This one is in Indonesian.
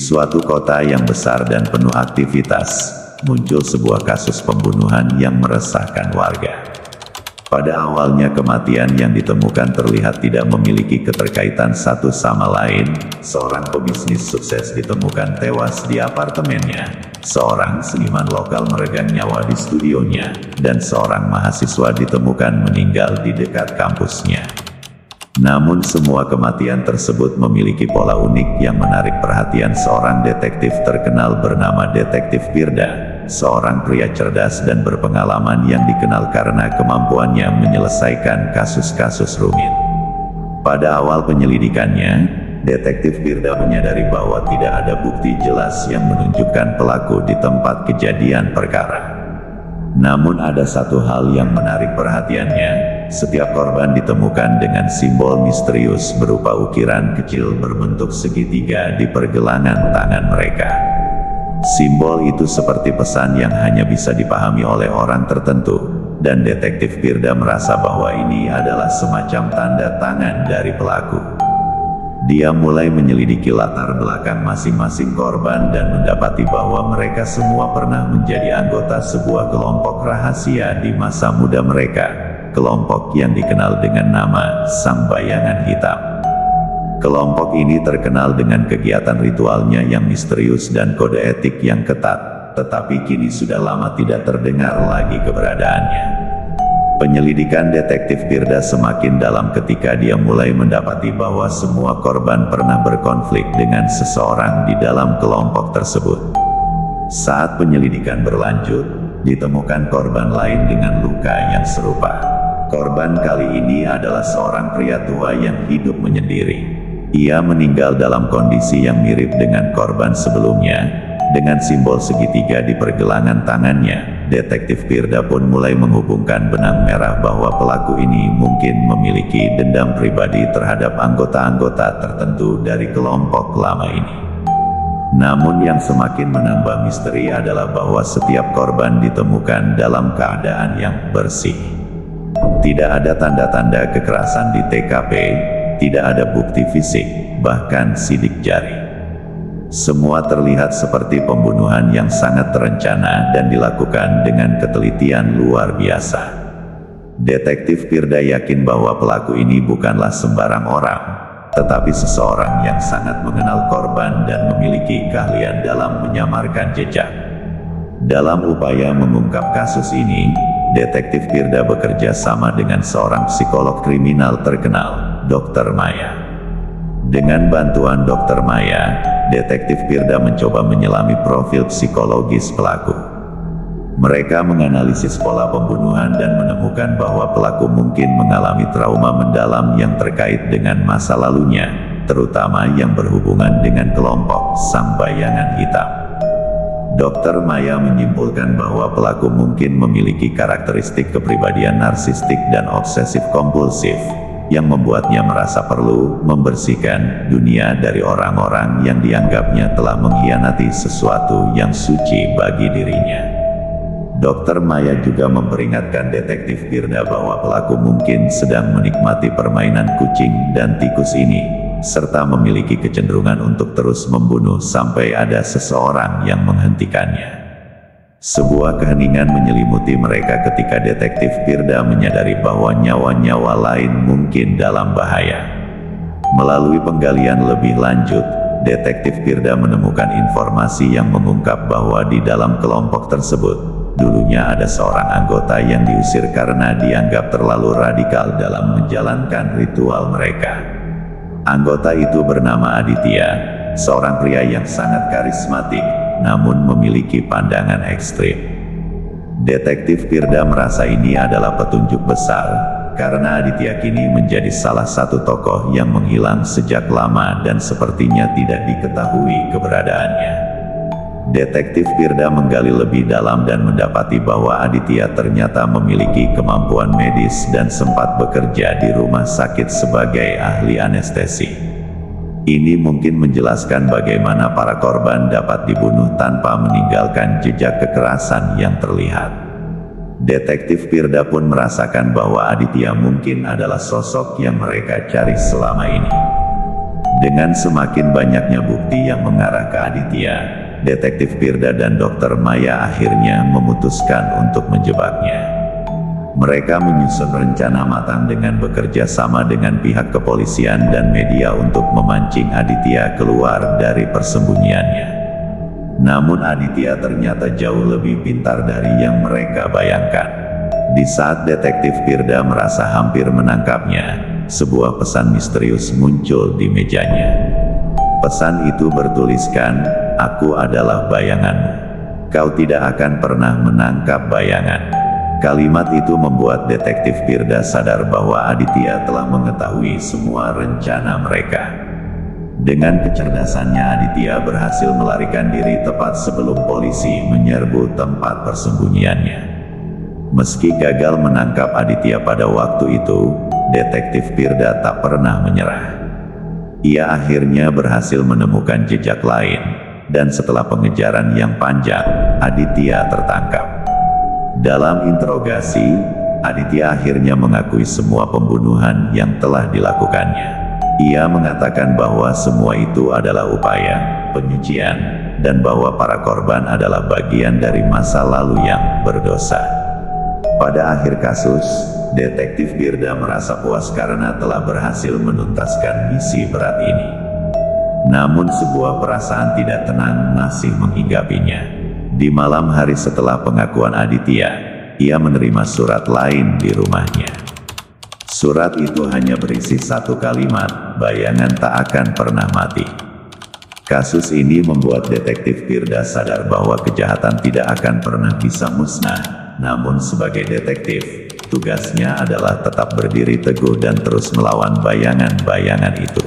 suatu kota yang besar dan penuh aktivitas, muncul sebuah kasus pembunuhan yang meresahkan warga. Pada awalnya kematian yang ditemukan terlihat tidak memiliki keterkaitan satu sama lain. Seorang pebisnis sukses ditemukan tewas di apartemennya, seorang seniman lokal meregang nyawa di studionya, dan seorang mahasiswa ditemukan meninggal di dekat kampusnya. Namun semua kematian tersebut memiliki pola unik yang menarik perhatian seorang detektif terkenal bernama Detektif Firda, seorang pria cerdas dan berpengalaman yang dikenal karena kemampuannya menyelesaikan kasus-kasus rumit. Pada awal penyelidikannya, Detektif Firda menyadari bahwa tidak ada bukti jelas yang menunjukkan pelaku di tempat kejadian perkara. Namun ada satu hal yang menarik perhatiannya. Setiap korban ditemukan dengan simbol misterius berupa ukiran kecil berbentuk segitiga di pergelangan tangan mereka. Simbol itu seperti pesan yang hanya bisa dipahami oleh orang tertentu, dan Detektif Firda merasa bahwa ini adalah semacam tanda tangan dari pelaku. Dia mulai menyelidiki latar belakang masing-masing korban dan mendapati bahwa mereka semua pernah menjadi anggota sebuah kelompok rahasia di masa muda mereka, kelompok yang dikenal dengan nama Sang Bayangan Hitam. Kelompok ini terkenal dengan kegiatan ritualnya yang misterius dan kode etik yang ketat, tetapi kini sudah lama tidak terdengar lagi keberadaannya. Penyelidikan Detektif Firda semakin dalam ketika dia mulai mendapati bahwa semua korban pernah berkonflik dengan seseorang di dalam kelompok tersebut. Saat penyelidikan berlanjut, ditemukan korban lain dengan luka yang serupa. Korban kali ini adalah seorang pria tua yang hidup menyendiri. Ia meninggal dalam kondisi yang mirip dengan korban sebelumnya, dengan simbol segitiga di pergelangan tangannya. Detektif Firda pun mulai menghubungkan benang merah bahwa pelaku ini mungkin memiliki dendam pribadi terhadap anggota-anggota tertentu dari kelompok lama ini. Namun yang semakin menambah misteri adalah bahwa setiap korban ditemukan dalam keadaan yang bersih. Tidak ada tanda-tanda kekerasan di TKP, tidak ada bukti fisik, bahkan sidik jari. Semua terlihat seperti pembunuhan yang sangat terencana dan dilakukan dengan ketelitian luar biasa. Detektif Firda yakin bahwa pelaku ini bukanlah sembarang orang, tetapi seseorang yang sangat mengenal korban dan memiliki keahlian dalam menyamarkan jejak. Dalam upaya mengungkap kasus ini, Detektif Firda bekerja sama dengan seorang psikolog kriminal terkenal, Dr. Maya. Dengan bantuan Dr. Maya, Detektif Firda mencoba menyelami profil psikologis pelaku. Mereka menganalisis pola pembunuhan dan menemukan bahwa pelaku mungkin mengalami trauma mendalam yang terkait dengan masa lalunya, terutama yang berhubungan dengan kelompok Sang Bayangan Hitam. Dr. Maya menyimpulkan bahwa pelaku mungkin memiliki karakteristik kepribadian narsistik dan obsesif-kompulsif, yang membuatnya merasa perlu membersihkan dunia dari orang-orang yang dianggapnya telah mengkhianati sesuatu yang suci bagi dirinya. Dr. Maya juga memperingatkan Detektif Firda bahwa pelaku mungkin sedang menikmati permainan kucing dan tikus ini, serta memiliki kecenderungan untuk terus membunuh sampai ada seseorang yang menghentikannya. Sebuah keheningan menyelimuti mereka ketika Detektif Firda menyadari bahwa nyawa-nyawa lain mungkin dalam bahaya. Melalui penggalian lebih lanjut, Detektif Firda menemukan informasi yang mengungkap bahwa di dalam kelompok tersebut, dulunya ada seorang anggota yang diusir karena dianggap terlalu radikal dalam menjalankan ritual mereka. Anggota itu bernama Aditya, seorang pria yang sangat karismatik, namun memiliki pandangan ekstrim. Detektif Firda merasa ini adalah petunjuk besar, karena Aditya kini menjadi salah satu tokoh yang menghilang sejak lama dan sepertinya tidak diketahui keberadaannya. Detektif Firda menggali lebih dalam dan mendapati bahwa Aditya ternyata memiliki kemampuan medis dan sempat bekerja di rumah sakit sebagai ahli anestesi. Ini mungkin menjelaskan bagaimana para korban dapat dibunuh tanpa meninggalkan jejak kekerasan yang terlihat. Detektif Firda pun merasakan bahwa Aditya mungkin adalah sosok yang mereka cari selama ini. Dengan semakin banyaknya bukti yang mengarah ke Aditya, Detektif Firda dan Dokter Maya akhirnya memutuskan untuk menjebaknya. Mereka menyusun rencana matang dengan bekerja sama dengan pihak kepolisian dan media untuk memancing Aditya keluar dari persembunyiannya. Namun Aditya ternyata jauh lebih pintar dari yang mereka bayangkan. Di saat Detektif Firda merasa hampir menangkapnya, sebuah pesan misterius muncul di mejanya. Pesan itu bertuliskan, "Aku adalah bayanganmu. Kau tidak akan pernah menangkap bayangan." Kalimat itu membuat Detektif Firda sadar bahwa Aditya telah mengetahui semua rencana mereka. Dengan kecerdasannya Aditya berhasil melarikan diri tepat sebelum polisi menyerbu tempat persembunyiannya. Meski gagal menangkap Aditya pada waktu itu, Detektif Firda tak pernah menyerah. Ia akhirnya berhasil menemukan jejak lain, dan setelah pengejaran yang panjang, Aditya tertangkap. Dalam interogasi, Aditya akhirnya mengakui semua pembunuhan yang telah dilakukannya. Ia mengatakan bahwa semua itu adalah upaya penyucian, dan bahwa para korban adalah bagian dari masa lalu yang berdosa. Pada akhir kasus, Detektif Firda merasa puas karena telah berhasil menuntaskan misi berat ini. Namun sebuah perasaan tidak tenang masih menghinggapinya. Di malam hari setelah pengakuan Aditya, ia menerima surat lain di rumahnya. Surat itu hanya berisi satu kalimat, "Bayangan tak akan pernah mati." Kasus ini membuat Detektif Firda sadar bahwa kejahatan tidak akan pernah bisa musnah. Namun sebagai detektif, tugasnya adalah tetap berdiri teguh dan terus melawan bayangan-bayangan itu.